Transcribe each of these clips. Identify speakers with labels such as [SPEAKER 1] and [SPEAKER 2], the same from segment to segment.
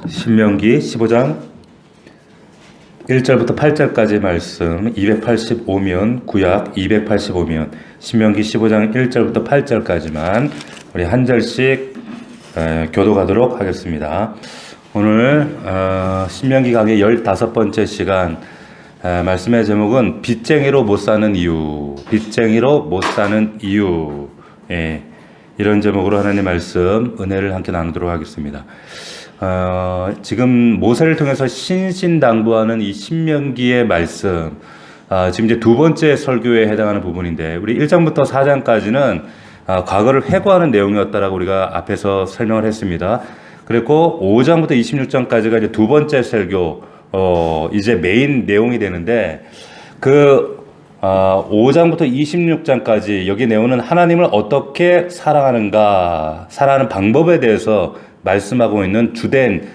[SPEAKER 1] 신명기 15장 1절부터 8절까지 말씀 285면 구약 285면 신명기 15장 1절부터 8절까지만 우리 한 절씩 교도하도록 하겠습니다. 오늘 신명기 강의 15번째 시간 말씀의 제목은 빚쟁이로 못 사는 이유, 빚쟁이로 못 사는 이유. 이런 제목으로 하나님의 말씀 은혜를 함께 나누도록 하겠습니다. 지금 모세를 통해서 신신당부하는 이 신명기의 말씀, 지금 이제 두 번째 설교에 해당하는 부분인데, 우리 1장부터 4장까지는 과거를 회고하는 내용이었다라고 우리가 앞에서 설명을 했습니다. 그리고 5장부터 26장까지가 이제 두 번째 설교, 이제 메인 내용이 되는데, 5장부터 26장까지 여기 내용은 하나님을 어떻게 사랑하는가, 사랑하는 방법에 대해서 말씀하고 있는 주된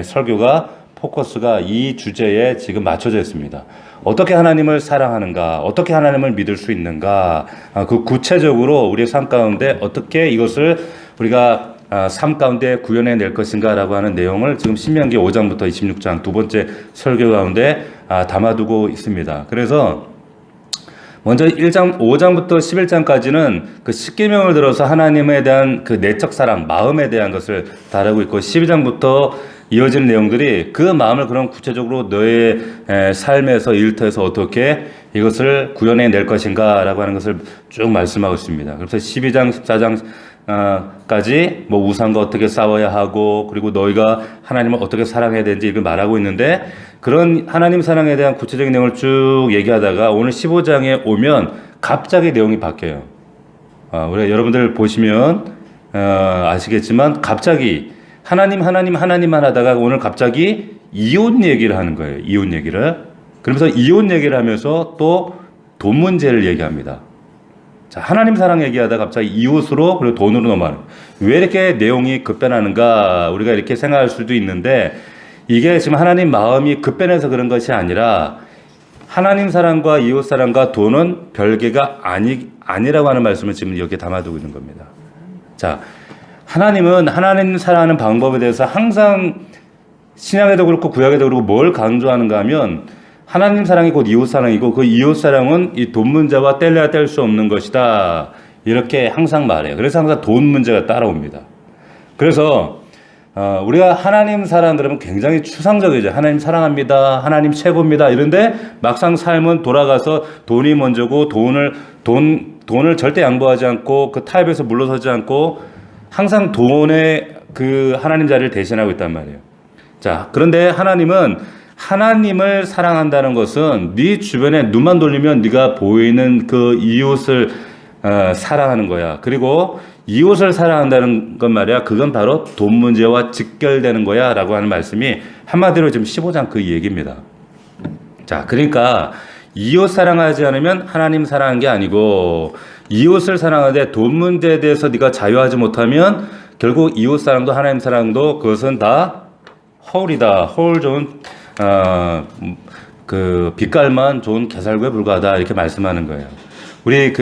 [SPEAKER 1] 설교가, 포커스가 이 주제에 지금 맞춰져 있습니다. 어떻게 하나님을 사랑하는가, 어떻게 하나님을 믿을 수 있는가, 그 구체적으로 우리의 삶 가운데 어떻게 이것을 우리가 삶 가운데 구현해 낼 것인가 라고 하는 내용을 지금 신명기 5장부터 26장 두 번째 설교 가운데 담아두고 있습니다. 그래서 먼저 5장부터 11장까지는 그 십계명을 들어서 하나님에 대한 그 내적 사랑, 마음에 대한 것을 다루고 있고, 12장부터 이어지는 내용들이 그 마음을 그럼 구체적으로 너의 삶에서, 일터에서 어떻게 이것을 구현해 낼 것인가 라고 하는 것을 쭉 말씀하고 있습니다. 그래서 12장, 14장까지 뭐 우상과 어떻게 싸워야 하고, 그리고 너희가 하나님을 어떻게 사랑해야 되는지 이걸 말하고 있는데, 그런 하나님 사랑에 대한 구체적인 내용을 쭉 얘기하다가 오늘 15장에 오면 갑자기 내용이 바뀌어요. 우리 여러분들 보시면 아시겠지만 갑자기 하나님만 하다가 오늘 갑자기 이혼 얘기를 하는 거예요. 이혼 얘기를. 그러면서 이혼 얘기를 하면서 또 돈 문제를 얘기합니다. 자, 하나님 사랑 얘기하다가 갑자기 이웃으로, 그리고 돈으로 넘어가는. 왜 이렇게 내용이 급변하는가 우리가 이렇게 생각할 수도 있는데, 이게 지금 하나님 마음이 급변해서 그런 것이 아니라 하나님 사랑과 이웃 사랑과 돈은 별개가 아니라고 하는 말씀을 지금 여기에 담아두고 있는 겁니다. 자, 하나님은 하나님 사랑하는 방법에 대해서 항상 신약에도 그렇고 구약에도 그렇고 뭘 강조하는가 하면, 하나님 사랑이 곧 이웃 사랑이고 그 이웃 사랑은 이 돈 문제와 뗄래야 뗄 수 없는 것이다, 이렇게 항상 말해요. 그래서 항상 돈 문제가 따라옵니다. 그래서 우리가 하나님 사랑 그러면 굉장히 추상적이죠. 하나님 사랑합니다, 하나님 최고입니다, 이런데 막상 삶은 돌아가서 돈이 먼저고, 돈을 절대 양보하지 않고 그 타협에서 물러서지 않고 항상 돈의 그 하나님 자리를 대신하고 있단 말이에요. 자, 그런데 하나님을 사랑한다는 것은 네 주변에 눈만 돌리면 네가 보이는 그 이웃을 사랑하는 거야. 그리고 이웃을 사랑한다는 건 말이야, 그건 바로 돈 문제와 직결되는 거야 라고 하는 말씀이 한마디로 지금 15장 그 얘기입니다. 자, 그러니까 이웃 사랑하지 않으면 하나님 사랑한 게 아니고, 이웃을 사랑하되 돈 문제에 대해서 네가 자유하지 못하면 결국 이웃 사랑도 하나님 사랑도 그것은 다 허울이다. 허울 좋은 그 빛깔만 좋은 개살구에 불과하다, 이렇게 말씀하는 거예요. 우리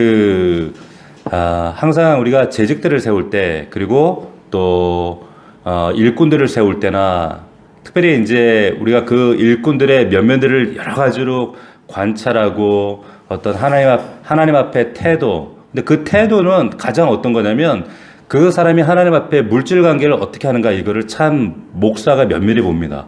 [SPEAKER 1] 항상 우리가 재직들을 세울 때, 그리고 또 일꾼들을 세울 때나, 특별히 이제 우리가 그 일꾼들의 면면들을 여러 가지로 관찰하고 어떤 하나님 앞에 태도, 근데 그 태도는 가장 어떤 거냐면 그 사람이 하나님 앞에 물질 관계를 어떻게 하는가, 이거를 참 목사가 면밀히 봅니다.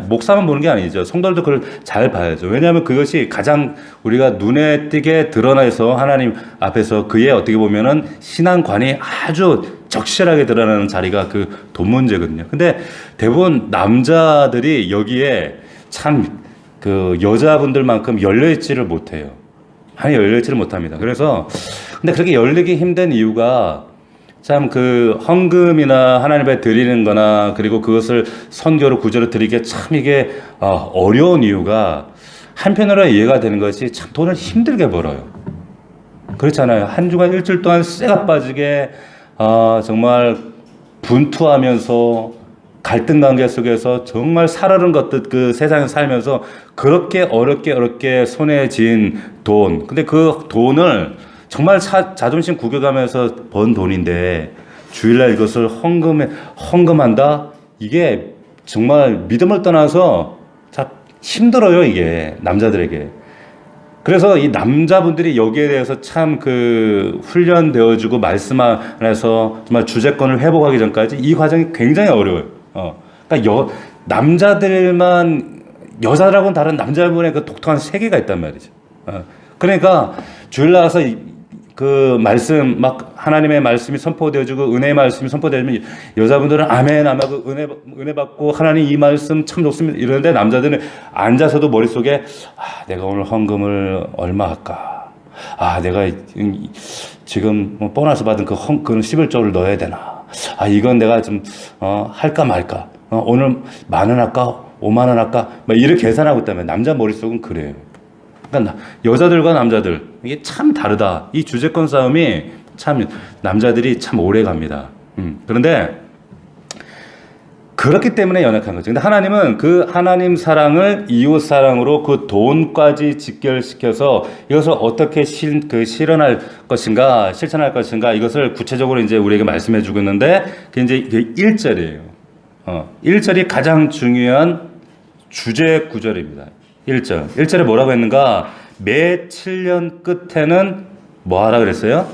[SPEAKER 1] 목사만 보는 게 아니죠. 성도들도 그걸 잘 봐야죠. 왜냐하면 그것이 가장 우리가 눈에 띄게 드러나서 하나님 앞에서 그의 어떻게 보면은 신앙관이 아주 적실하게 드러나는 자리가 그 돈 문제거든요. 근데 대부분 남자들이 여기에 참 그 여자분들만큼 열려있지를 못해요. 많이 열려있지를 못합니다. 그래서 근데 그렇게 열리기 힘든 이유가 참 그 헌금이나 하나님 앞에 드리는 거나, 그리고 그것을 선교로 구제로 드리기에 참 이게 어려운 이유가, 한편으로 이해가 되는 것이 참 돈을 힘들게 벌어요. 그렇잖아요. 한 주간 일주일 동안 쇠가 빠지게 정말 분투하면서 갈등 관계 속에서 정말 살얼음 걷듯 그 세상에 살면서 그렇게 어렵게 손에 쥔 돈. 근데 그 돈을 정말 자존심 구겨가면서 번 돈인데 주일날 이것을 헌금한다? 이게 정말 믿음을 떠나서 참 힘들어요, 이게 남자들에게. 그래서 이 남자분들이 여기에 대해서 참 그 훈련되어주고 말씀 안에서 정말 주제권을 회복하기 전까지 이 과정이 굉장히 어려워요. 그러니까 남자들만 여자들하고는 다른 남자분의 그 독특한 세계가 있단 말이죠. 그러니까 주일 나와서 그 말씀 막 하나님의 말씀이 선포되어지고 은혜의 말씀이 선포되면 여자분들은 아멘 아멘 은혜 받고 하나님 이 말씀 참 좋습니다 이러는데 남자들은 앉아서도 머릿속에 내가 오늘 헌금을 얼마 할까, 내가 지금 보너스 받은 그 11조를 넣어야 되나, 이건 내가 좀 할까 말까, 오늘 10,000원 할까 50,000원 할까 막 이렇게 계산하고 있다면 남자 머릿속은 그래요. 그러니까 여자들과 남자들 이게 참 다르다. 이 주제권 싸움이 참 남자들이 참 오래 갑니다. 그런데 그렇기 때문에 연약한 거죠. 근데 하나님은 그 하나님 사랑을 이웃 사랑으로 그 돈까지 직결시켜서 이것을 어떻게 실현할 것인가, 실천할 것인가 이것을 구체적으로 이제 우리에게 말씀해 주고 있는데 그게 이제 1절이에요. 1절이 가장 중요한 주제 구절입니다. 1절에 뭐라고 했는가? 매 7년 끝에는 뭐 하라 그랬어요?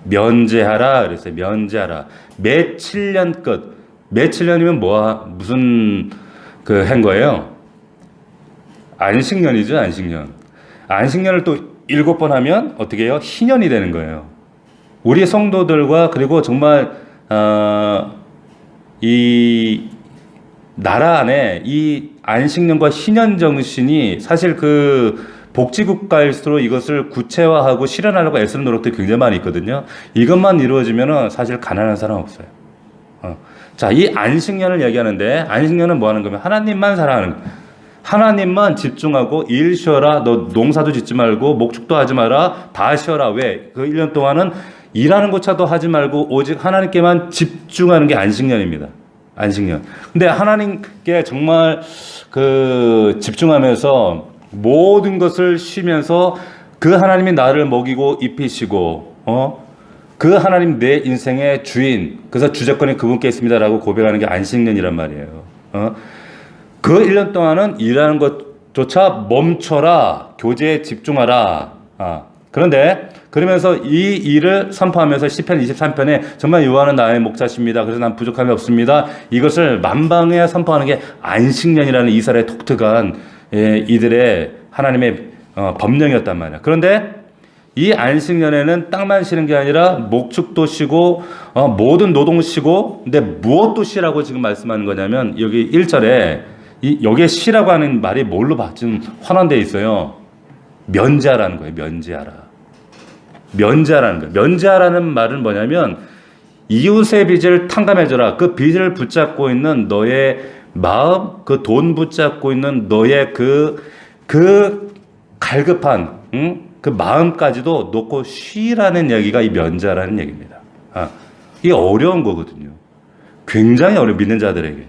[SPEAKER 1] 면제하라 그랬어요. 면제하라. 매 7년 끝. 매 7년이면 무슨 한 거예요? 안식년이죠, 안식년. 안식년을 또 7번 하면 어떻게 해요? 희년이 되는 거예요. 우리 성도들과 그리고 정말 이 나라 안에 이 안식년과 희년 정신이 사실 그 복지국가일수록 이것을 구체화하고 실현하려고 애쓰는 노력들이 굉장히 많이 있거든요. 이것만 이루어지면은 사실 가난한 사람 없어요. 자, 이 안식년을 얘기하는데 안식년은 뭐 하는 거면 하나님만 사랑하는 거예요. 하나님만 집중하고 일 쉬어라. 너 농사도 짓지 말고 목축도 하지 마라. 다 쉬어라. 왜? 그 1년 동안은 일하는 것차도 하지 말고 오직 하나님께만 집중하는 게 안식년입니다. 안식년. 근데 하나님께 정말 그 집중하면서 모든 것을 쉬면서 그 하나님이 나를 먹이고 입히시고 그 하나님 내 인생의 주인, 그래서 주제권이 그분께 있습니다라고 고백하는 게 안식년이란 말이에요. 그 1년 동안은 일하는 것조차 멈춰라, 교제에 집중하라. 그런데 그러면서 이 일을 선포하면서 시편 23편에 정말 여호와는 나의 목자십니다. 그래서 난 부족함이 없습니다. 이것을 만방에 선포하는 게 안식년이라는 이스라엘의 독특한 이들의 하나님의 법령이었단 말이야. 그런데 이 안식년에는 땅만 쉬는 게 아니라 목축도 쉬고 모든 노동 쉬고, 근데 무엇도 쉬라고 지금 말씀하는 거냐면 여기 1절에 여기에 쉬라고 하는 말이 뭘로 지금 환원되어 있어요. 면제하라는 거예요. 면제하라는 거예요. 면제하라는 말은 뭐냐면 이웃의 빚을 탕감해줘라. 그 빚을 붙잡고 있는 너의 마음, 그 돈 붙잡고 있는 너의 그 갈급한 그 마음까지도 놓고 쉬라는 얘기가 이 면제라는 얘기입니다. 이게 어려운 거거든요. 굉장히 어려워, 믿는 자들에게.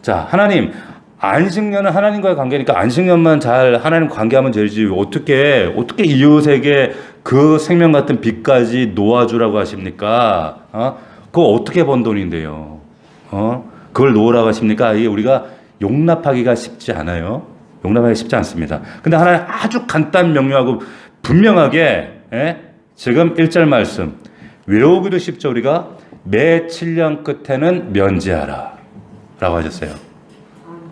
[SPEAKER 1] 자, 하나님, 안식년은 하나님과의 관계니까 안식년만 잘 하나님 관계하면 되지. 어떻게 이웃에게 그 생명 같은 빚까지 놓아주라고 하십니까? 그거 어떻게 번 돈인데요? 그걸 놓으라고 하십니까? 이게 우리가 용납하기가 쉽지 않아요. 용납하기 쉽지 않습니다. 근데 하나님 아주 간단 명료하고 분명하게 지금 1절 말씀 외우기도 쉽죠. 우리가 매 7년 끝에는 면제하라 라고 하셨어요.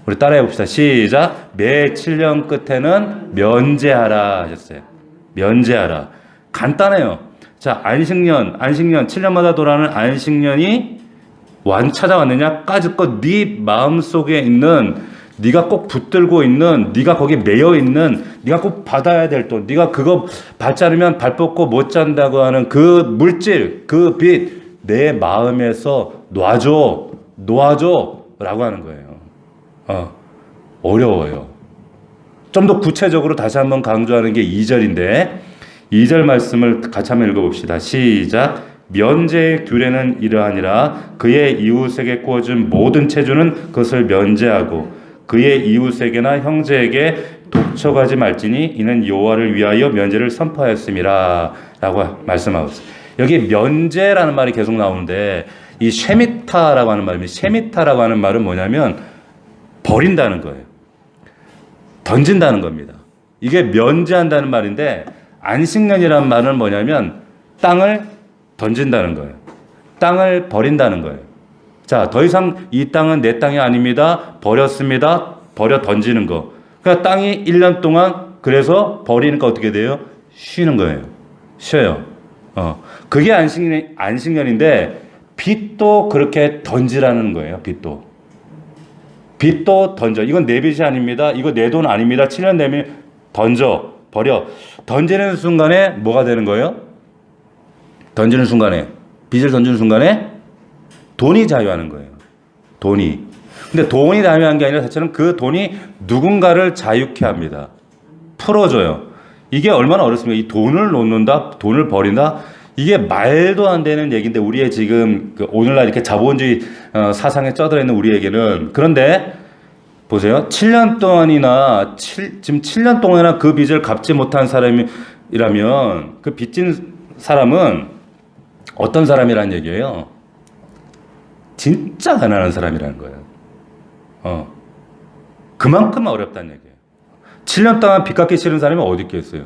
[SPEAKER 1] 우리 따라해 봅시다. 시작. 매 7년 끝에는 면제하라 하셨어요. 면제하라. 간단해요. 자, 안식년 7년마다 돌아오는 안식년이 찾아왔느냐까지 네 마음속에 있는, 네가 꼭 붙들고 있는, 네가 거기에 매여 있는, 네가 꼭 받아야 될 돈, 네가 그거 받지 않으면 발 뻗고 못 잔다고 하는 그 물질, 그 빚, 내 마음에서 놔줘 라고 하는 거예요. 어려워요. 좀 더 구체적으로 다시 한번 강조하는 게 2절인데 2절 말씀을 같이 한번 읽어봅시다. 시작. 면제의 규례는 이러하니라. 그의 이웃에게 구워준 모든 체주는 그것을 면제하고 그의 이웃에게나 형제에게 독촉하지 말지니 이는 여호와를 위하여 면제를 선포하였음이라 라고 말씀하고 있어요. 여기 면제라는 말이 계속 나오는데 이 쉐미타라고 하는 말입니다. 쉐미타라고 하는 말은 뭐냐면 버린다는 거예요. 던진다는 겁니다. 이게 면제한다는 말인데 안식년이라는 말은 뭐냐면 땅을 던진다는 거예요. 땅을 버린다는 거예요. 자, 더 이상 이 땅은 내 땅이 아닙니다. 버렸습니다. 버려 던지는 거. 그러니까 땅이 1년 동안 그래서 버리니까 어떻게 돼요? 쉬는 거예요. 쉬어요. 그게 안식년인데 빚도 그렇게 던지라는 거예요. 빚도 던져. 이건 내 빚이 아닙니다. 이거 내 돈 아닙니다. 7년 내면 던져. 버려. 던지는 순간에 뭐가 되는 거예요? 던지는 순간에 빚을 던지는 순간에 돈이 자유하는 거예요. 돈이. 근데 돈이 자유한 게 아니라 사실은 그 돈이 누군가를 자유케 합니다. 풀어줘요. 이게 얼마나 어렵습니까? 이 돈을 놓는다, 돈을 버린다. 이게 말도 안 되는 얘기인데 우리의 지금 오늘날 이렇게 자본주의 사상에 쩌들어 있는 우리에게는. 그런데 보세요. 7년 동안이나 지금 7년 동안이나 그 빚을 갚지 못한 사람이라면 그 빚진 사람은 어떤 사람이라는 얘기예요? 진짜 가난한 사람이라는 거예요. 그만큼 어렵다는 얘기예요. 7년 동안 빚 갚기 싫은 사람이 어디 있겠어요?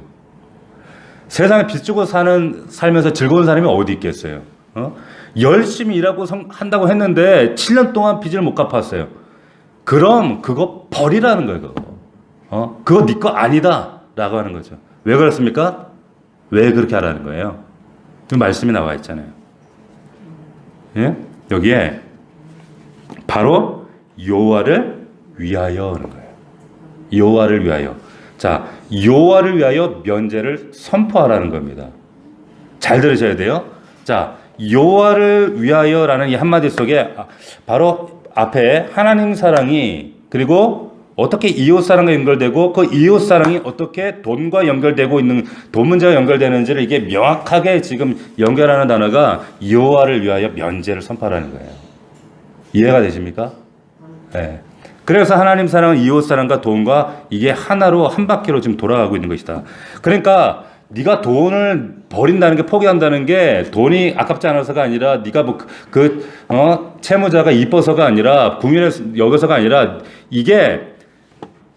[SPEAKER 1] 세상에 빚 주고 살면서 즐거운 사람이 어디 있겠어요? 열심히 일하고 한다고 했는데 7년 동안 빚을 못 갚았어요. 그럼 그거 버리라는 거예요. 그거 네 거 아니다 라고 하는 거죠. 왜 그렇습니까? 왜 그렇게 하라는 거예요? 그 말씀이 나와 있잖아요. 예? 여기에 바로 여호와를 위하여 하는 거예요. 여호와를 위하여. 자, 여호와를 위하여 면제를 선포하라는 겁니다. 잘 들으셔야 돼요. 자, 여호와를 위하여라는 이 한마디 속에 바로 앞에 하나님 사랑이 그리고 어떻게 이웃 사랑과 연결되고 그 이웃 사랑이 어떻게 돈과 연결되고 있는 돈 문제와 연결되는지를 이게 명확하게 지금 연결하는 단어가 여호와를 위하여 면제를 선포하라는 거예요. 이해가 되십니까? 네. 그래서 하나님 사랑은 이웃 사랑과 돈과 이게 하나로 한 바퀴로 지금 돌아가고 있는 것이다. 그러니까 네가 돈을 버린다는 게 포기한다는 게 돈이 아깝지 않아서가 아니라 네가 뭐 채무자가 이뻐서가 아니라 궁일에 여겨서가 아니라 이게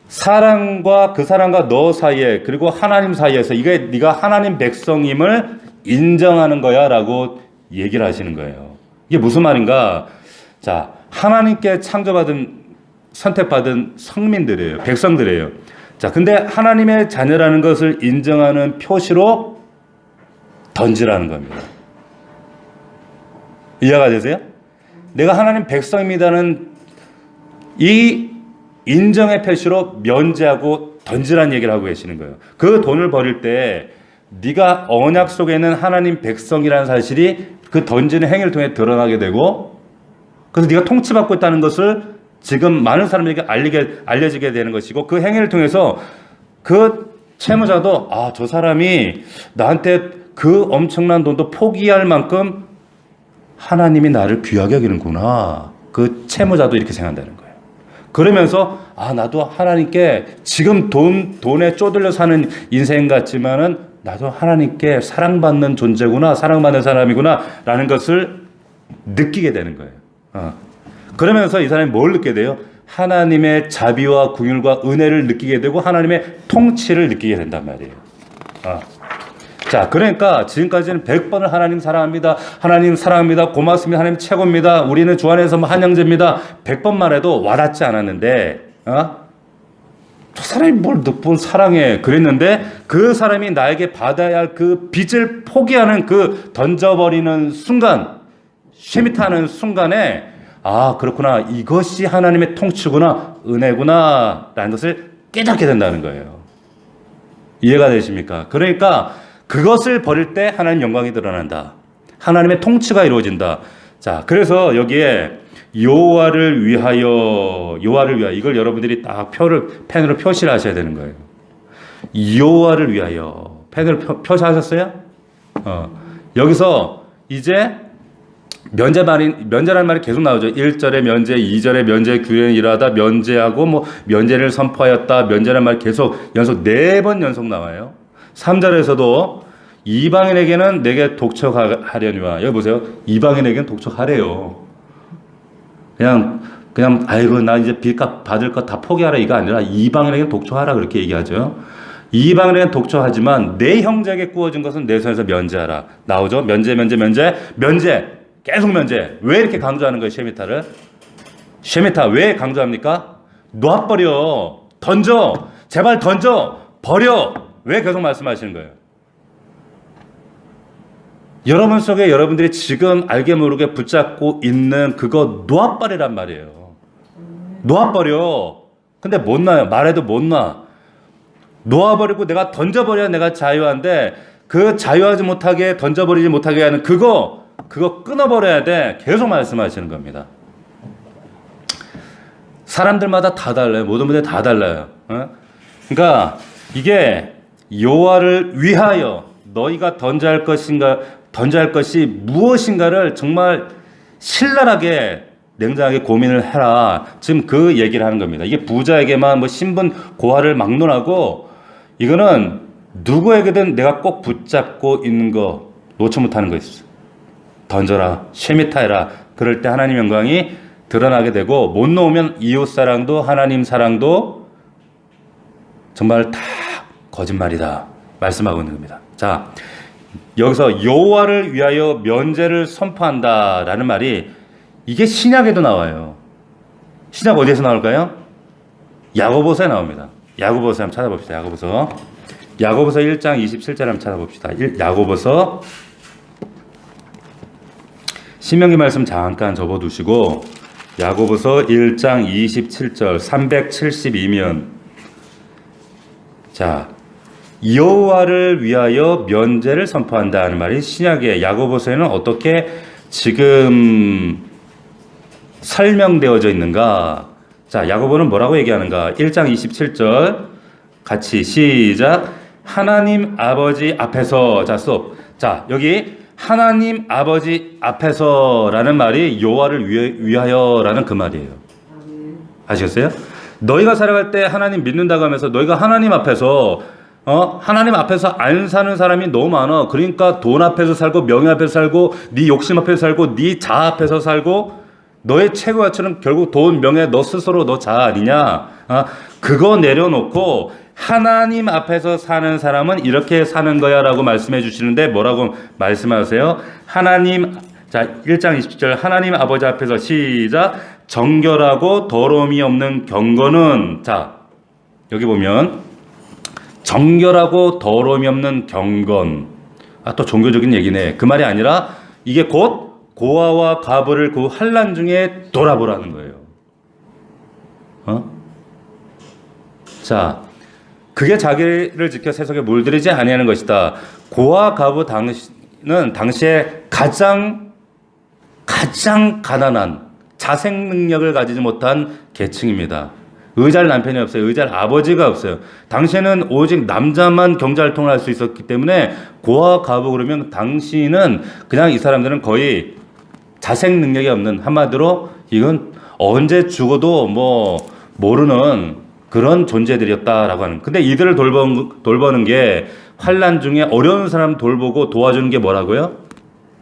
[SPEAKER 1] 사랑과 그 사람과 너 사이에 그리고 하나님 사이에서 이게 네가 하나님 백성임을 인정하는 거야라고 얘기를 하시는 거예요. 이게 무슨 말인가? 자, 하나님께 창조받은 선택받은 성민들이에요. 백성들이에요. 자, 근데 하나님의 자녀라는 것을 인정하는 표시로 던지라는 겁니다. 이해가 되세요? 내가 하나님 백성입니다는 이 인정의 표시로 면제하고 던지라는 얘기를 하고 계시는 거예요. 그 돈을 버릴 때 네가 언약 속에 있는 하나님 백성이라는 사실이 그 던지는 행위를 통해 드러나게 되고 그래서 네가 통치받고 있다는 것을 지금 많은 사람에게 알려지게 되는 것이고 그 행위를 통해서 그 채무자도 저 사람이 나한테 그 엄청난 돈도 포기할 만큼 하나님이 나를 귀하게 여기는구나. 그 채무자도 이렇게 생각한다는 거예요. 그러면서 나도 하나님께 지금 돈에 쪼들려 사는 인생 같지만은 나도 하나님께 사랑받는 존재구나. 사랑받는 사람이구나. 라는 것을 느끼게 되는 거예요. 그러면서 이 사람이 뭘 느끼게 돼요? 하나님의 자비와 긍휼과 은혜를 느끼게 되고 하나님의 통치를 느끼게 된단 말이에요. 자, 그러니까 지금까지는 100번을 하나님 사랑합니다. 하나님 사랑합니다. 고맙습니다. 하나님 최고입니다. 우리는 주 안에서 한 형제입니다. 100번만 해도 와닿지 않았는데 저 사람이 뭘 몇 사랑해 그랬는데 그 사람이 나에게 받아야 할 그 빚을 포기하는 그 던져버리는 순간 쉐밋하는 순간에 그렇구나. 이것이 하나님의 통치구나. 은혜구나. 라는 것을 깨닫게 된다는 거예요. 이해가 되십니까? 그러니까 그것을 버릴 때 하나님 영광이 드러난다. 하나님의 통치가 이루어진다. 자, 그래서 여기에 여호와를 위하여 이걸 여러분들이 딱 펜으로 표시를 하셔야 되는 거예요. 여호와를 위하여 펜으로 표시하셨어요? 여기서 이제 면제라는 말이 계속 나오죠. 1절에 면제, 2절에 면제 규례는 일하다, 면제하고 면제를 선포하였다. 면제라는 말이 계속 연속 4번 연속 나와요. 3절에서도 이방인에게는 내게 독촉하려니와. 여기 보세요. 이방인에게는 독촉하래요. 그냥 아이고 나 이제 빚값 받을 거 다 포기하라 이거 아니라 이방인에게는 독촉하라 그렇게 얘기하죠. 이방인에게는 독촉하지만 내 형제에게 구워진 것은 내 손에서 면제하라. 나오죠? 면제. 계속 면제. 왜 이렇게 강조하는 거예요, 쉐미타를? 쉐미타 왜 강조합니까? 놔버려. 던져. 제발 던져. 버려. 왜 계속 말씀하시는 거예요? 여러분 속에 여러분들이 지금 알게 모르게 붙잡고 있는 그거 놓아버리란 말이에요. 놓아버려. 근데 못 놔요. 말해도 못 놔. 놓아버리고 내가 던져버려야 내가 자유한데 그 자유하지 못하게 던져버리지 못하게 하는 그거 끊어버려야 돼. 계속 말씀하시는 겁니다. 사람들마다 다 달라요. 모든 분들 다 달라요. 그러니까 이게 여호와를 위하여 너희가 던져야 할 것이 무엇인가를 정말 신랄하게 냉정하게 고민을 해라. 지금 그 얘기를 하는 겁니다. 이게 부자에게만 뭐 신분 고하를 막론하고 이거는 누구에게든 내가 꼭 붙잡고 있는 거 놓지 못하는 거 있어. 던져라. 쉐미타해라. 그럴 때 하나님 영광이 드러나게 되고 못 놓으면 이웃 사랑도 하나님 사랑도 정말 다 거짓말이다. 말씀하고 있는 겁니다. 자, 여기서 여호와를 위하여 면제를 선포한다라는 말이 이게 신약에도 나와요. 신약 어디에서 나올까요? 야고보서에 나옵니다. 야고보서 한번 찾아봅시다. 야고보서 1장 27절 한번 찾아봅시다. 야고보서 신명기 말씀 잠깐 접어두시고 야고보서 1장 27절 372면 자 여호와를 위하여 면제를 선포한다는 말이 신약의 야고보서에는 어떻게 지금 설명되어져 있는가? 자, 야고보는 뭐라고 얘기하는가? 1장 27절 같이 시작. 하나님 아버지 앞에서 자, 스톱. 자, 여기 하나님 아버지 앞에서라는 말이 여호와를 위하여라는 그 말이에요. 아시겠어요? 너희가 살아갈 때 하나님 믿는다고 하면서 너희가 하나님 앞에서 안 사는 사람이 너무 많아. 그러니까 돈 앞에서 살고 명예 앞에서 살고 네 욕심 앞에서 살고 네 자아 앞에서 살고 너의 최고 가치는 결국 돈, 명예, 너 스스로 너 자아 아니냐? 그거 내려놓고 하나님 앞에서 사는 사람은 이렇게 사는 거야 라고 말씀해 주시는데 뭐라고 말씀하세요? 하나님, 자 1장 20절 하나님 아버지 앞에서 시작. 정결하고 더러움이 없는 경건은 자 여기 보면 정결하고 더러움이 없는 경건. 또 종교적인 얘기네. 그 말이 아니라 이게 곧 고아와 과부를 그 환난 중에 돌아보라는 거예요. 자, 그게 자기를 지켜 세속에 물들이지 아니하는 것이다. 고아 과부 당시는 당시에 가장 가난한 자생 능력을 가지지 못한 계층입니다. 의잘 남편이 없어요. 의잘 아버지가 없어요. 당시에는 오직 남자만 경제활동을 할 수 있었기 때문에 고아 과부 그러면 당시는 그냥 이 사람들은 거의 자생 능력이 없는 한마디로 이건 언제 죽어도 뭐 모르는 그런 존재들이었다라고 하는. 근데 이들을 돌보는 게 환난 중에 어려운 사람 돌보고 도와주는 게 뭐라고요?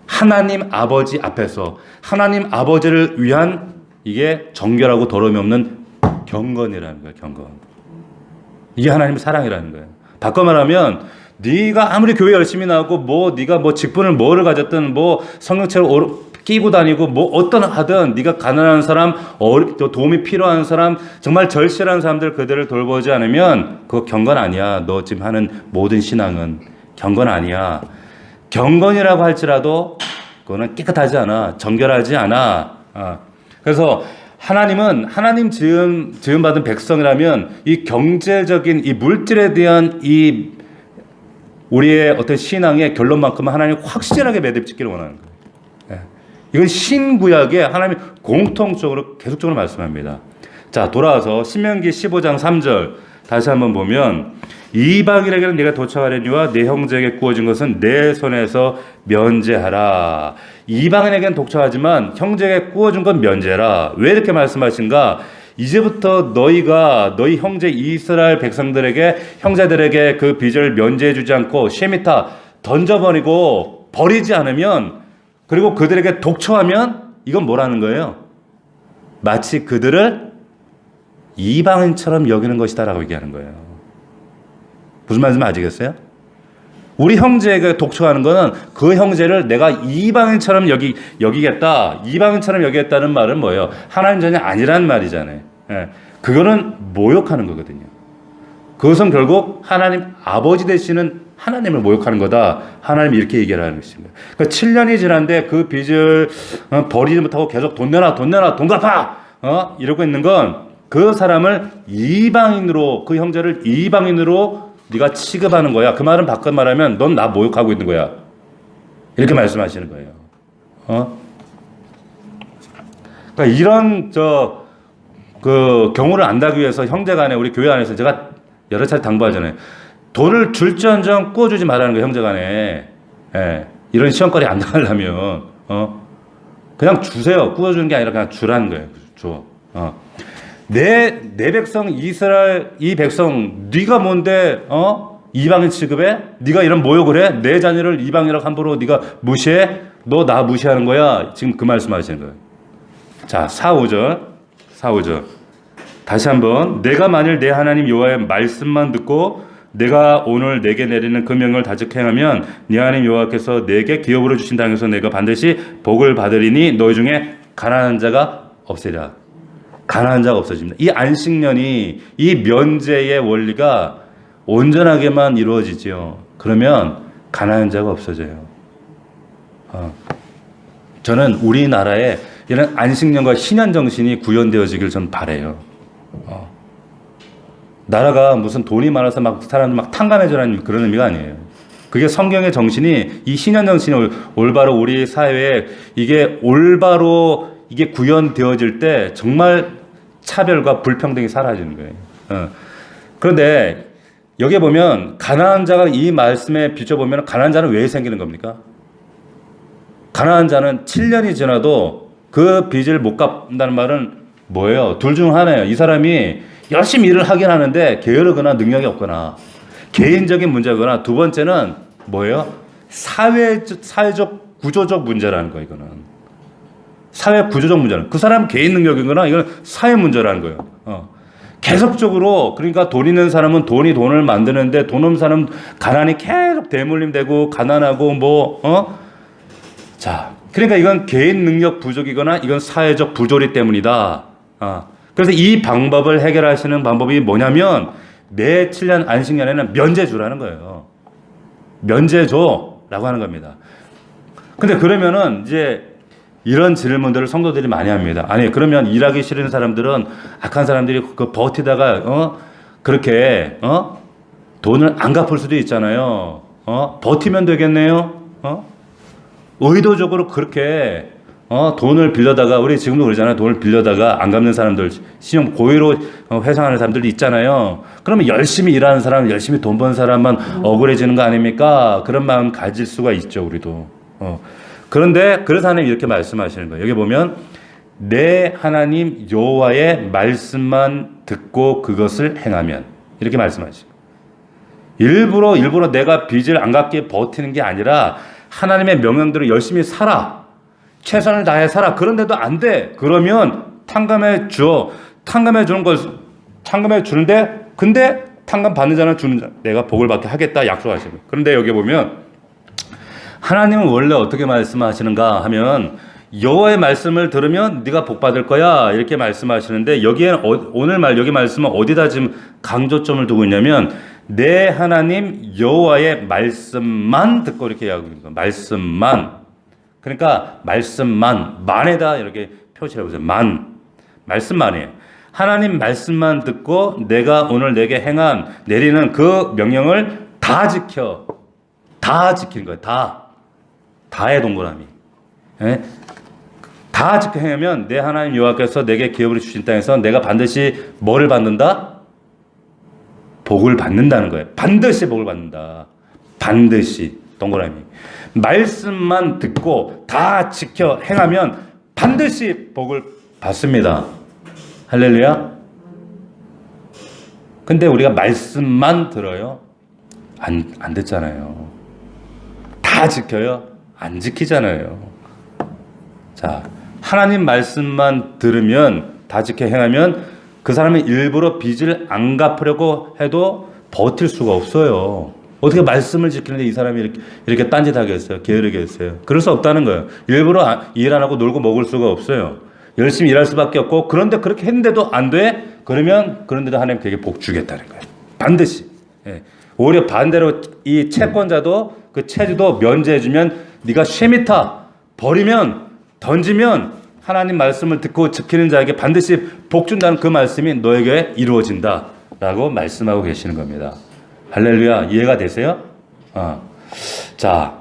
[SPEAKER 1] 하나님 아버지 앞에서 하나님 아버지를 위한 이게 정결하고 더러움이 없는 경건이라는 거예요. 경건. 이게 하나님의 사랑이라는 거예요. 바꿔 말하면 네가 아무리 교회 열심히 나오고 네가 직분을 뭐를 가졌든 성령체를 끼고 다니고 어떤 하든 네가 가난한 사람, 도움이 필요한 사람, 정말 절실한 사람들 그들을 돌보지 않으면 그거 경건 아니야. 너 지금 하는 모든 신앙은 경건 아니야. 경건이라고 할지라도 그거는 깨끗하지 않아. 정결하지 않아. 그래서 하나님은 하나님 지음받은 백성이라면 이 경제적인 이 물질에 대한 이 우리의 어떤 신앙의 결론만큼은 하나님 확실하게 매듭짓기를 원하는 거예요. 이건 신구약에 하나님이 공통적으로 계속적으로 말씀합니다. 자, 돌아와서 신명기 15장 3절 다시 한번 보면 이방인에게는 네가 도착하려니와 내 형제에게 구워진 것은 내 손에서 면제하라. 이방인에게는 독촉하지만 형제에게 구워준 건 면제라. 왜 이렇게 말씀하신가? 이제부터 너희가 너희 형제 이스라엘 백성들에게 형제들에게 그 빚을 면제해 주지 않고 쉐미타 던져버리고 버리지 않으면, 그리고 그들에게 독초하면 이건 뭐라는 거예요? 마치 그들을 이방인처럼 여기는 것이다라고 얘기하는 거예요. 무슨 말인지 아시겠어요? 우리 형제에게 독초하는 거는 그 형제를 내가 이방인처럼 여기겠다. 이방인처럼 여기겠다는 말은 뭐예요? 하나님 전이 아니란 말이잖아요. 예. 그거는 모욕하는 거거든요. 그것은 결국 하나님 아버지 되시는 하나님을 모욕하는 거다. 하나님이 이렇게 얘기하는 것입니다. 그러니까 7년이 지났는데 그 빚을 버리지 못하고 계속 돈 내놔, 돈 갚아! 이러고 있는 건 그 사람을 이방인으로, 그 형제를 이방인으로 네가 취급하는 거야. 그 말은 바꿔 말하면 넌 나 모욕하고 있는 거야. 이렇게 말씀하시는 거예요. 그러니까 이런 그 경우를 안다기 위해서 형제간에, 우리 교회 안에서 제가 여러 차례 당부하잖아요. 돈을 줄지언정 꾸어주지 말라는 거예요, 형제간에. 예. 이런 시험거리 안 당하려면 그냥 주세요. 꾸어주는 게 아니라 그냥 주라는 거예요. 줘. 내 백성 이스라엘, 이 백성 네가 뭔데 이방인 취급해? 네가 이런 모욕을 해? 내 자녀를 이방이라고 함부로 네가 무시해? 너 나 무시하는 거야. 지금 그 말씀하시는 거예요. 자, 4, 5절 다시 한번, 내가 만일 내 하나님 여호와의 말씀만 듣고 내가 오늘 내게 내리는 그 명령을 다즉 행하면 네 하나님 여호와께서 내게 기업으로 주신 땅에서 내가 반드시 복을 받으리니 너희 중에 가난한 자가 없으리라. 가난한 자가 없어집니다. 이 안식년이, 이 면제의 원리가 온전하게만 이루어지죠. 그러면 가난한 자가 없어져요. 저는 우리나라에 이런 안식년과 신년 정신이 구현되어지길 전 바라요. 나라가 무슨 돈이 많아서 막 사람들 막 탕감해주라는 그런 의미가 아니에요. 그게 성경의 정신이, 이 신년 정신이 올바로 우리 사회에 이게 올바로 이게 구현되어질 때 정말 차별과 불평등이 사라지는 거예요. 그런데 여기 보면 가난한 자가, 이 말씀에 비춰보면 가난한 자는 왜 생기는 겁니까? 가난한 자는 7년이 지나도 그 빚을 못 갚는다는 말은 뭐예요? 둘 중 하나예요. 이 사람이 열심히 일을 하긴 하는데 게으르거나 능력이 없거나 개인적인 문제거나, 두 번째는 뭐예요? 사회적 구조적 문제라는 거예요. 이거는 사회 구조적 문제는, 그 사람 개인 능력이거나 이건 사회 문제라는 거예요. 계속적으로, 그러니까 돈 있는 사람은 돈을 만드는데 돈 없는 사람은 가난이 계속 대물림되고 가난하고 자, 그러니까 이건 개인 능력 부족이거나 이건 사회적 부조리 때문이다. 그래서 이 방법을 해결하시는 방법이 뭐냐면 매 7년 안식년에는 면제 주라는 거예요. 면제 줘라고 하는 겁니다. 근데 그러면은 이제 이런 질문들을 성도들이 많이 합니다. 아니, 그러면 일하기 싫은 사람들은, 악한 사람들이 그 버티다가 그렇게 돈을 안 갚을 수도 있잖아요. 버티면 되겠네요. 의도적으로 그렇게 돈을 빌려다가, 우리 지금도 그러잖아요. 돈을 빌려다가 안 갚는 사람들, 신용 고의로 회상하는 사람들도 있잖아요. 그러면 열심히 일하는 사람, 열심히 돈 버는 사람만 억울해지는 거 아닙니까? 그런 마음 가질 수가 있죠, 우리도. 그런데 그래서 하나님 이렇게 말씀하시는 거예요. 여기 보면 내 하나님 여호와의 말씀만 듣고 그것을 행하면, 이렇게 말씀하시고, 일부러 내가 빚을 안 갚게 버티는 게 아니라 하나님의 명령대로 열심히 살아, 최선을 다해 살아. 그런데도 안 돼. 그러면 탕감해 주는데, 근데 탕감 받는 자는 주는 자, 내가 복을 받게 하겠다 약속하시는 거예요. 그런데 여기 보면 하나님은 원래 어떻게 말씀하시는가 하면 여호와의 말씀을 들으면 네가 복 받을 거야, 이렇게 말씀하시는데, 여기에 오늘 여기 말씀은 어디다 지금 강조점을 두고 있냐면 내 하나님 여호와의 말씀만 듣고, 이렇게 이야기하고 있는 거예요. 말씀만. 그러니까 말씀만, 만에다 이렇게 표시해 보세요. 말씀만이에요. 하나님 말씀만 듣고 내가 오늘 내게 내리는 그 명령을 다 지키는 거예요. 다의 동그라미. 예? 다 지켜 행하면 내 하나님 여호와께서 내게 기업으로 주신 땅에서 내가 반드시 뭐를 받는다? 복을 받는다는 거예요. 반드시 복을 받는다. 반드시, 동그라미. 말씀만 듣고 다 지켜 행하면 반드시 복을 받습니다. 할렐루야. 근데 우리가 말씀만 들어요? 안 듣잖아요. 다 지켜요? 안 지키잖아요. 자, 하나님 말씀만 들으면 다 지켜 행하면 그 사람이 일부러 빚을 안 갚으려고 해도 버틸 수가 없어요. 어떻게 말씀을 지키는데 이 사람이 이렇게 딴짓하겠어요? 게으르겠어요? 그럴 수 없다는 거예요. 일부러 일 안 하고 놀고 먹을 수가 없어요. 열심히 일할 수밖에 없고, 그런데 그렇게 했는데도 안 돼? 그러면 그런데도 하나님 되게 복 주겠다는 거예요. 반드시. 예. 오히려 반대로 이 채권자도 그 채주도 면제해주면 네가 쉐미타 버리면 던지면 하나님 말씀을 듣고 지키는 자에게 반드시 복 준다는 그 말씀이 너에게 이루어진다라고 말씀하고 계시는 겁니다. 할렐루야. 이해가 되세요? 자,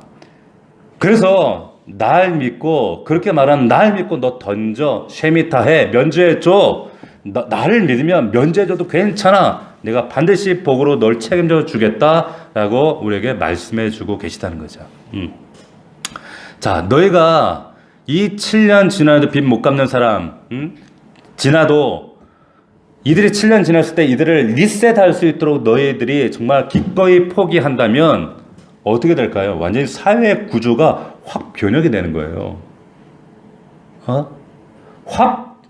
[SPEAKER 1] 그래서 날 믿고 그렇게 말하는 날 믿고 너 던져 쉐미타 해 면제해줘. 나를 믿으면 면제해줘도 괜찮아. 내가 반드시 복으로 널 책임져 주겠다라고 우리에게 말씀해 주고 계시다는 거죠. 자, 너희가 이 7년 지나도 빚 못 갚는 사람 지나도 이들이 7년 지났을 때 이들을 리셋할 수 있도록 너희들이 정말 기꺼이 포기한다면 어떻게 될까요? 완전히 사회 구조가 확 변혁이 되는 거예요. 확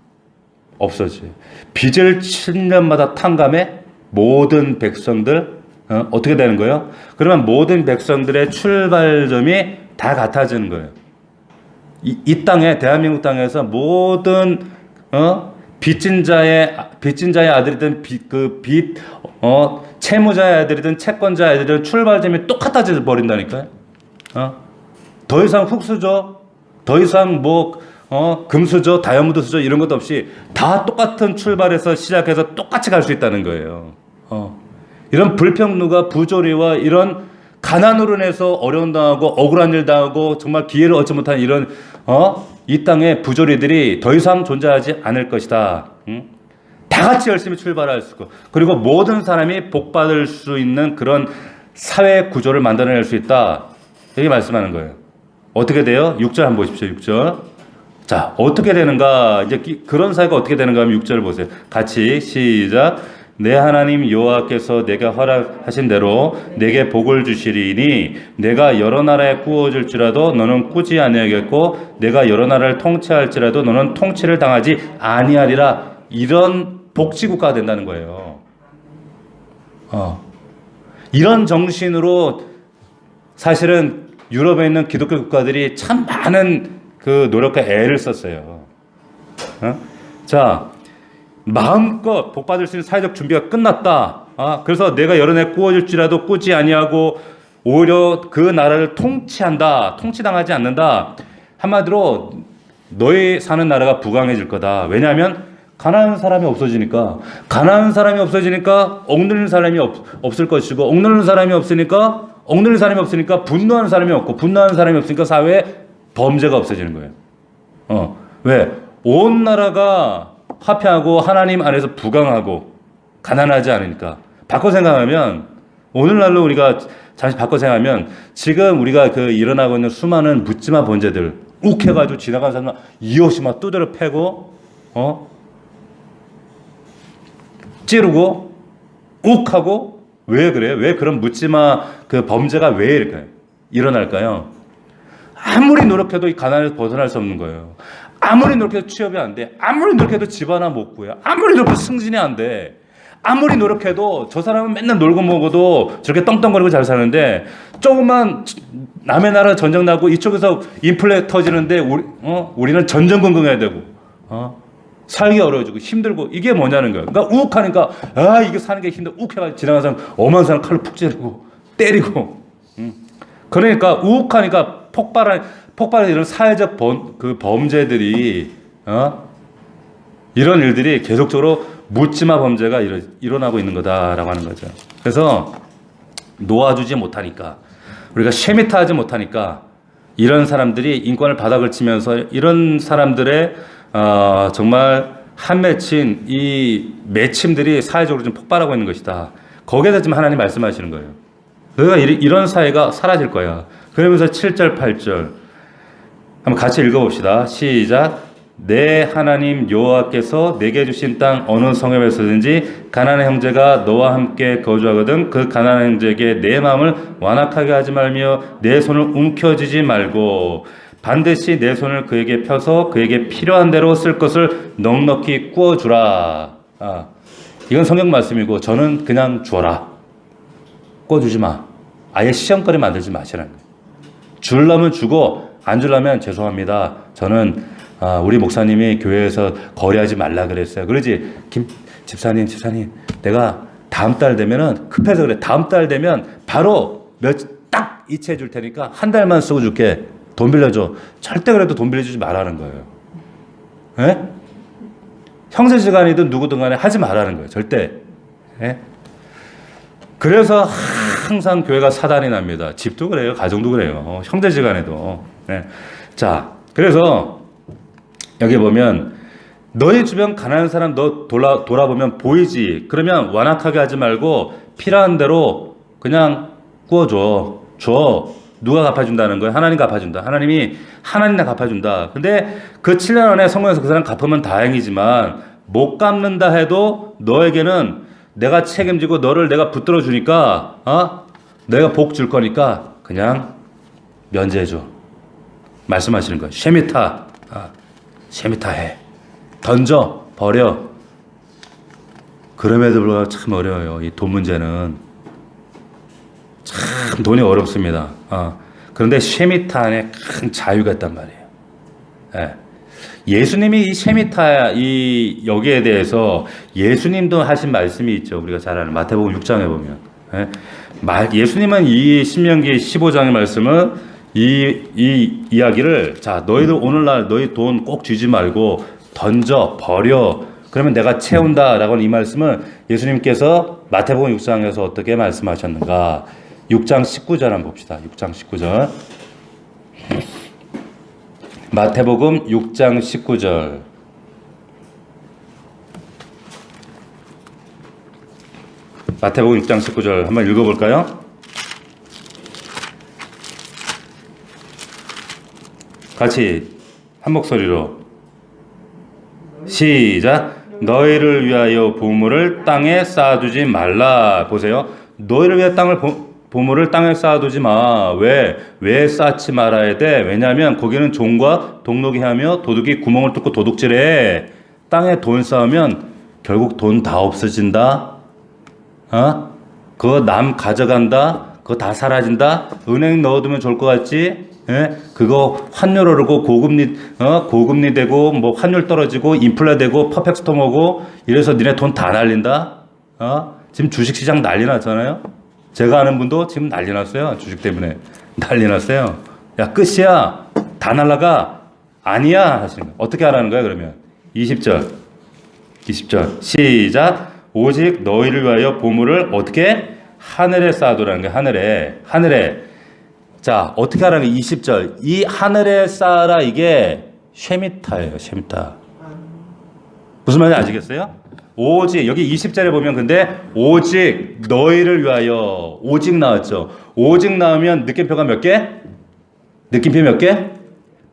[SPEAKER 1] 없어지. 빚을 7년마다 탕감해 모든 백성들 어떻게 되는 거예요? 그러면 모든 백성들의 출발점이 다 같아지는 거예요. 이 땅에 대한민국 땅에서 모든 빚진 자의 아들이든 채무자의 아들이든 채권자의 아들이든 출발점이 똑같아져 버린다니까요. 더 이상 흙수저, 더 이상 금수저, 다이아몬드 수저 이런 것도 없이 다 똑같은 출발에서 시작해서 똑같이 갈 수 있다는 거예요. 이런 불평등과 부조리와 이런 가난으로 인해서 어려움 당하고 억울한 일 당하고 정말 기회를 얻지 못한 이런 이 땅의 부조리들이 더 이상 존재하지 않을 것이다. 다 같이 열심히 출발할 수 있고, 그리고 모든 사람이 복받을 수 있는 그런 사회 구조를 만들어낼 수 있다. 이렇게 말씀하는 거예요. 어떻게 돼요? 6절 한번 보십시오. 6절. 자, 어떻게 되는가? 이제 그런 사회가 어떻게 되는가 하면 6절을 보세요. 같이 시작. 내 하나님 여호와께서 내가 허락하신 대로 내게 복을 주시리니 내가 여러 나라에 꾸어질지라도 너는 꾸지 아니하겠고 내가 여러 나라를 통치할지라도 너는 통치를 당하지 아니하리라. 이런 복지국가가 된다는 거예요. 이런 정신으로 사실은 유럽에 있는 기독교 국가들이 참 많은 그 노력과 애를 썼어요. 자, 마음껏 복받을 수 있는 사회적 준비가 끝났다. 그래서 내가 여러 해 꾸어질지라도 꾸지 아니하고 오히려 그 나라를 통치한다. 통치당하지 않는다. 한마디로 너희 사는 나라가 부강해질 거다. 왜냐하면 가난한 사람이 없어지니까. 가난한 사람이 없어지니까 억누르는 사람이 없을 것이고, 억누르는 사람이 없으니까 분노하는 사람이 없고, 분노하는 사람이 없으니까 사회에 범죄가 없어지는 거예요. 왜? 온 나라가 화평하고 하나님 안에서 부강하고 가난하지 않으니까. 바꿔 생각하면, 오늘날로 우리가 잠시 바꿔 생각하면 지금 우리가 일어나고 있는 수많은 묻지마 범죄들 욱해가지고 지나가는 사람들 이유 없이 막 두드려 패고 찌르고 욱하고. 왜 그래요? 왜 그런 묻지마 그 범죄가 왜 이럴까요? 일어날까요? 아무리 노력해도 이 가난에서 벗어날 수 없는 거예요. 아무리 노력해도 취업이 안 돼. 아무리 노력해도 집 하나 못 구해. 아무리 노력해도 승진이 안 돼. 아무리 노력해도 저 사람은 맨날 놀고 먹어도 저렇게 떵떵거리고 잘 사는데, 조금만 남의 나라 전쟁 나고 이쪽에서 인플레 터지는데 우리는 전전긍긍해야 되고 살기 어려워지고 힘들고. 이게 뭐냐는 거예요. 그러니까 우욱하니까 이게 사는 게 힘들어. 우욱해가지고 지나가는 사람 엄한 사람 칼로 푹 찌르고 때리고. 그러니까 우욱하니까 폭발한 이런 사회적 범죄들이 이런 일들이 계속적으로 묻지마 범죄가 일어나고 있는 거다라고 하는 거죠. 그래서 놓아주지 못하니까, 우리가 쉐미타하지 못하니까 이런 사람들이 인권을 바닥을 치면서 이런 사람들의 정말 한 맺힌 이 맺힘들이 사회적으로 좀 폭발하고 있는 것이다. 거기에서 지금 하나님 말씀하시는 거예요. 그러니까 이런 사회가 사라질 거야. 그러면서 7절, 8절 한번 같이 읽어봅시다. 시작. 내 하나님 여호와께서 내게 주신 땅 어느 성읍에서든지 가나안의 형제가 너와 함께 거주하거든 그 가나안의 형제에게 내 마음을 완악하게 하지 말며 내 손을 움켜쥐지 말고 반드시 내 손을 그에게 펴서 그에게 필요한 대로 쓸 것을 넉넉히 구워주라. 이건 성경 말씀이고 저는 그냥 주어라. 구워주지 마. 아예 시험거리 만들지 마시라는 거예요. 주려면 주고 안 주려면 죄송합니다. 저는 우리 목사님이 교회에서 거래하지 말라 그랬어요. 그러지 집사님 내가 다음 달 되면은 급해서 그래. 다음 달 되면 바로 딱 이체해 줄 테니까 한 달만 쓰고 줄게. 돈 빌려줘. 절대 그래도 돈 빌려주지 말라는 거예요. 예? 형제지간이든 누구든 간에 하지 말라는 거예요. 절대. 예? 그래서 항상 교회가 사단이 납니다. 집도 그래요. 가정도 그래요. 형제지간에도. 예. 자, 그래서 여기 보면 너희 주변 가난한 사람 너 돌아보면 보이지. 그러면 완악하게 하지 말고 필요한 대로 그냥 구워줘. 줘. 누가 갚아준다는 거예요? 하나님 갚아준다. 하나님 다 갚아준다. 근데 그 7년 안에 성공해서 그 사람 갚으면 다행이지만 못 갚는다 해도 너에게는 내가 책임지고 너를 내가 붙들어 주니까 내가 복 줄 거니까 그냥 면제해줘. 말씀하시는 거예요. 쉐미타 해. 던져. 버려. 그럼에도 불구하고 참 어려워요. 이 돈 문제는. 참 돈이 어렵습니다. 그런데 쉐미타 안에 큰 자유가 있단 말이에요. 예. 예수님이 이 쉐미타 여기에 대해서 예수님도 하신 말씀이 있죠. 우리가 잘 아는 마태복음 6장에 보면. 예. 예수님은 이 신명기 15장의 말씀은 이 이야기를 자 너희들 오늘날 너희 돈 꼭 쥐지 말고 던져 버려. 그러면 내가 채운다라고 하는 이 말씀은 예수님께서 마태복음 6장에서 어떻게 말씀하셨는가? 6장 19절 한번 봅시다. 6장 19절. 마태복음 6장 19절. 마태복음 6장 19절 한번 읽어볼까요? 같이 한 목소리로 시작. 너희를 위하여 보물을 땅에 쌓아두지 말라. 보세요. 너희를 위해 보물을 땅에 쌓아두지 마. 왜 쌓지 말아야 돼? 왜냐하면 거기는 종과 동록이 하며 도둑이 구멍을 뚫고 도둑질해. 땅에 돈 쌓으면 결국 돈 다 없어진다. 그거 남 가져간다. 그거 다 사라진다. 은행 넣어두면 좋을 것 같지? 예? 그거 환율 오르고 고금리 되고 뭐 환율 떨어지고 인플레 되고 퍼펙트 스톰 이래서 니네 돈 다 날린다. 지금 주식시장 난리 났잖아요. 제가 아는 분도 지금 난리 났어요. 주식 때문에 난리 났어요. 야 끝이야. 다 날라가. 아니야 하시는 거예요. 어떻게 하라는 거야 그러면? 20절 시작. 오직 너희를 위하여 보물을 어떻게? 하늘에 쌓아두라는 거예요. 하늘에. 자 어떻게 하라는 거예요? 20절. 이 하늘에 쌓아라. 이게 쉐미타예요. 쉐미타. 무슨 말인지 아시겠어요? 오직 여기 20절에 보면 근데 오직 너희를 위하여 오직 나왔죠. 오직 나오면 느낌표가 몇 개? 느낌표 몇 개?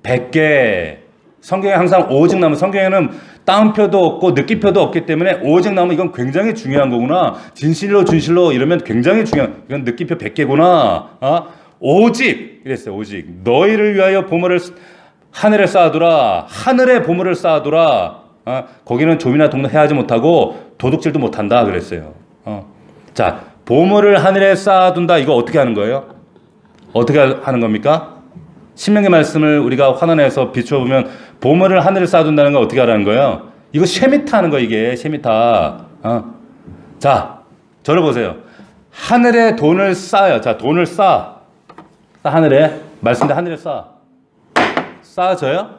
[SPEAKER 1] 100개. 성경에 항상 오직 나오면 성경에는 따옴표도 없고 느낌표도 없기 때문에 오직 나오면 이건 굉장히 중요한 거구나. 진실로 이러면 굉장히 중요한 이건 느낌표 100개구나. 오직 이랬어요. 오직 너희를 위하여 보물을 하늘에 쌓아두라. 하늘에 보물을 쌓아두라. 거기는 좀이나 동네 해하지 못하고 도둑질도 못한다 그랬어요. 자 보물을 하늘에 쌓아둔다. 이거 어떻게 하는 거예요? 어떻게 하는 겁니까? 신명기 말씀을 우리가 환원해서 비춰보면 보물을 하늘에 쌓아둔다는 거 어떻게 하라는 거예요? 이거 쉐미타 하는 거 이게 쉐미타. 자 저를 보세요. 하늘에 돈을 쌓아요. 자 돈을 쌓아. 하늘에 말씀대 하늘에 쌓아져요?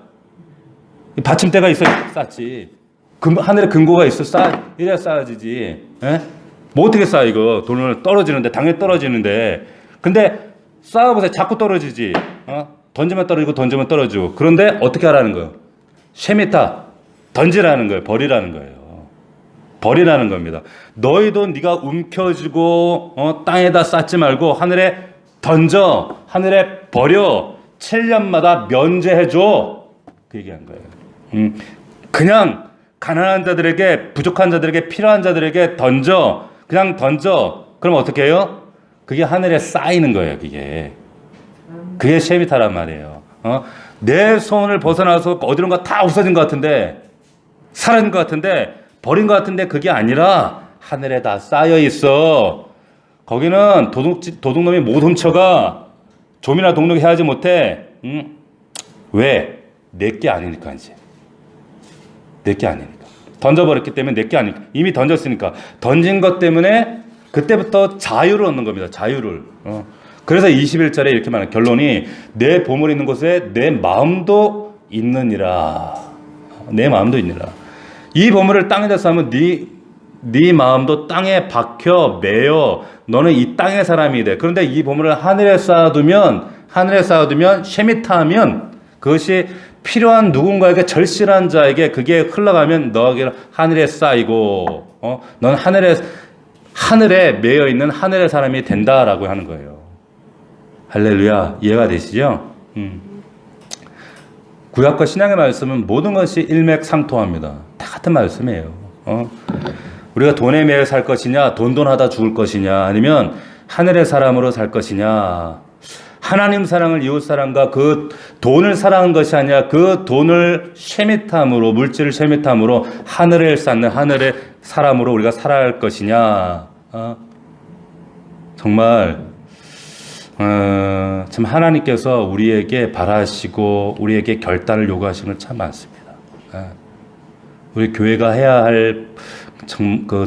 [SPEAKER 1] 받침대가 있어야 쌓지. 하늘에 근거가 있어 이래야 쌓아지지. 에? 뭐 어떻게 쌓아 이거? 돈을 떨어지는데 당연히 떨어지는데. 근데 쌓아보세요. 자꾸 떨어지지. 던지면 떨어지고. 그런데 어떻게 하라는 거예요? 쉐미타 던지라는 거예요. 버리라는 거예요. 버리라는 겁니다. 너희 돈 네가 움켜쥐고 땅에다 쌓지 말고 하늘에 던져. 하늘에 버려. 7년마다 면제해줘. 그 얘기한 거예요. 그냥 가난한 자들에게, 부족한 자들에게, 필요한 자들에게 그냥 던져. 그럼 어떻게 해요? 그게 하늘에 쌓이는 거예요. 그게 쉐미타란 말이에요. 내 손을 벗어나서 어디론가 다 없어진 것 같은데, 사라진 것 같은데, 버린 것 같은데, 그게 아니라 하늘에 다 쌓여 있어. 거기는 도둑놈이 못 훔쳐가. 좀이나 동력해야지 못해. 왜? 내게 아니니까. 이제 내게 아니니까. 던져버렸기 때문에 내게 아니니까. 이미 던졌으니까. 던진 것 때문에 그때부터 자유를 얻는 겁니다. 자유를. 그래서 21절에 이렇게 말해요. 결론이 내 보물이 있는 곳에 내 마음도 있느니라. 내 마음도 있느니라. 이 보물을 땅에다 쌓으면 네 마음도 땅에 박혀 매여 너는 이 땅의 사람이 돼. 그런데 이 보물을 하늘에 쌓아두면 쉐미타하면 그것이 필요한 누군가에게, 절실한 자에게 그게 흘러가면 너에게 하늘에 쌓이고 넌 하늘에 매여 있는 하늘의 사람이 된다라고 하는 거예요. 할렐루야. 이해가 되시죠? 구약과 신약의 말씀은 모든 것이 일맥상통합니다. 다 같은 말씀이에요. 우리가 돈에 매여 살 것이냐, 돈돈하다 죽을 것이냐, 아니면 하늘의 사람으로 살 것이냐. 하나님 사랑을 이웃 사랑과 그 돈을 사랑한 것이 아니라 그 돈을 쉐미탐으로, 물질을 쉐미탐으로 하늘을 쌓는 하늘의 사람으로 우리가 살아야 할 것이냐. 정말 참 하나님께서 우리에게 바라시고 우리에게 결단을 요구하시는 건 참 많습니다. 우리 교회가 해야 할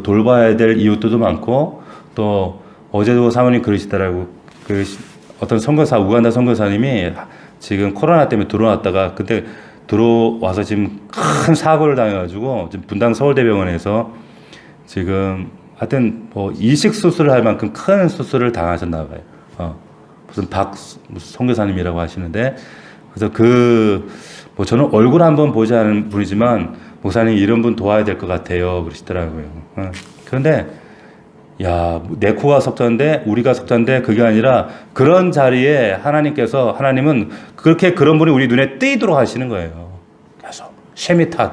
[SPEAKER 1] 돌봐야 될 이웃들도 많고, 또 어제도 사모님 그러시더라고. 어떤 선교사, 우간다 선교사님이 지금 코로나 때문에 들어왔다가 그때 들어와서 지금 큰 사고를 당해가지고 지금 분당 서울대병원에서 지금 하여튼 이식 수술을 할 만큼 큰 수술을 당하셨나 봐요. 무슨 선교사님이라고 하시는데, 그래서 저는 얼굴 한번 보지 않은 분이지만 목사님 이런 분 도와야 될 것 같아요 그러시더라고요. 그런데 내 코가 석자인데 우리가 석자인데 그게 아니라 그런 자리에 하나님은 그런 분이 우리 눈에 띄도록 하시는 거예요. 계속 쉐미타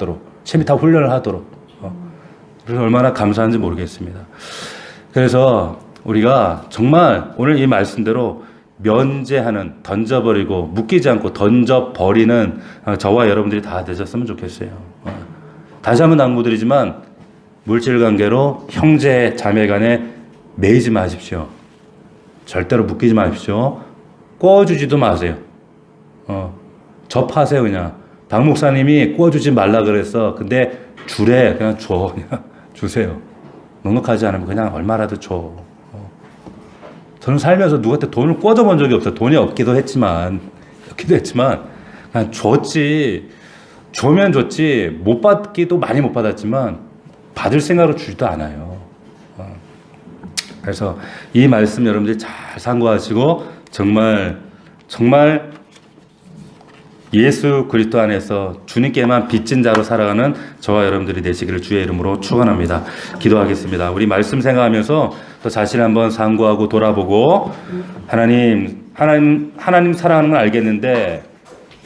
[SPEAKER 1] 훈련을 하도록. 그래서 얼마나 감사한지 모르겠습니다. 그래서 우리가 정말 오늘 이 말씀대로 면제하는, 던져버리고 묶이지 않고 던져버리는 저와 여러분들이 다 되셨으면 좋겠어요. 다시 한번 당부드리지만 물질 관계로 형제 자매 간에 매이지 마십시오. 절대로 묶이지 마십시오. 꼬주지도 마세요. 접하세요. 그냥 박 목사님이 꼬주지 말라 그랬어. 근데 그냥 주세요. 넉넉하지 않으면 그냥 얼마라도 줘. 저는 살면서 누구한테 돈을 꿔줘본 적이 없어요. 돈이 없기도 했지만 그냥 줬지. 주면 줬지. 못 받기도 많이 못 받았지만 받을 생각으로 주지도 않아요. 그래서 이 말씀 여러분들이 잘 상고하시고 정말 예수 그리스도 안에서 주님께만 빚진 자로 살아가는 저와 여러분들이 되시기를 주의 이름으로 축원합니다. 기도하겠습니다. 우리 말씀 생각하면서 또 자신 한번 상고하고 돌아보고 하나님 사랑하는 건 알겠는데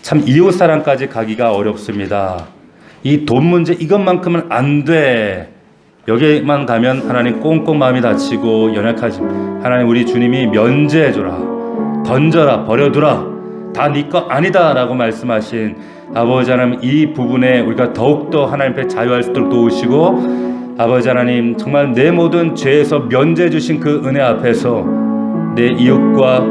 [SPEAKER 1] 참 이웃 사랑까지 가기가 어렵습니다. 이 돈 문제 이것만큼은 안 돼. 여기만 가면 하나님 꽁꽁 마음이 다치고 연약하지. 하나님 우리 주님이 면제해줘라. 던져라. 버려두라. 다 네 거 아니다 라고 말씀하신 아버지 하나님, 이 부분에 우리가 더욱더 하나님 앞에 자유할 수 있도록 도우시고, 아버지 하나님 정말 내 모든 죄에서 면제해 주신 그 은혜 앞에서 내 이웃과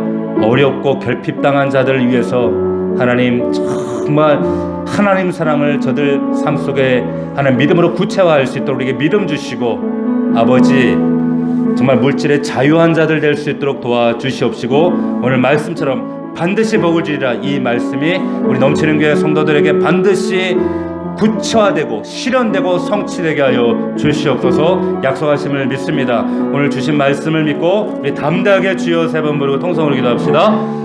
[SPEAKER 1] 어렵고 결핍당한 자들을 위해서 하나님 정말 하나님 사랑을 저들 삶 속에 하나님 믿음으로 구체화할 수 있도록 우리에게 믿음 주시고, 아버지 정말 물질에 자유한 자들 될 수 있도록 도와주시옵시고, 오늘 말씀처럼 반드시 복을 주리라 이 말씀이 우리 넘치는 교회 성도들에게 반드시 구체화되고 실현되고 성취되게 하여 주시옵소서. 약속하심을 믿습니다. 오늘 주신 말씀을 믿고 우리 담대하게 주여 세 번 부르고 통성으로 기도합시다.